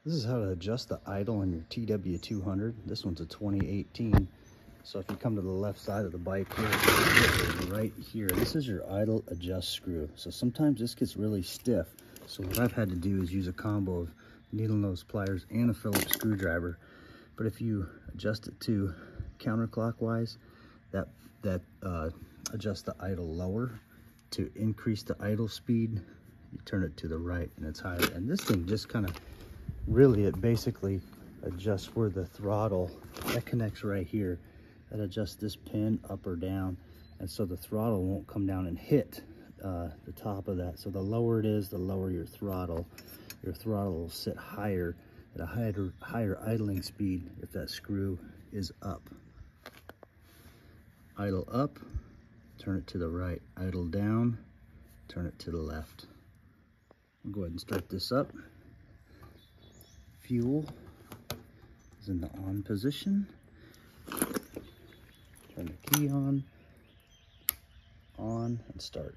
This is how to adjust the idle on your TW-200. This one's a 2018. So if you come to the left side of the bike here, right here, this is your idle adjust screw. So sometimes this gets really stiff. So what I've had to do is use a combo of needle nose pliers and a Phillips screwdriver. But if you adjust it to counterclockwise, that adjusts the idle lower. To increase the idle speed, you turn it to the right and it's higher. And this thing just kind of it basically adjusts where the throttle that connects right here. That adjusts this pin up or down, and so the throttle won't come down and hit the top of that. So the lower it is, the lower your throttle. Your throttle will sit higher at a higher idling speed if that screw is up. Idle up, turn it to the right. Idle down, turn it to the left. I'll go ahead and start this up. Fuel is in the on position. Turn the key on, and start.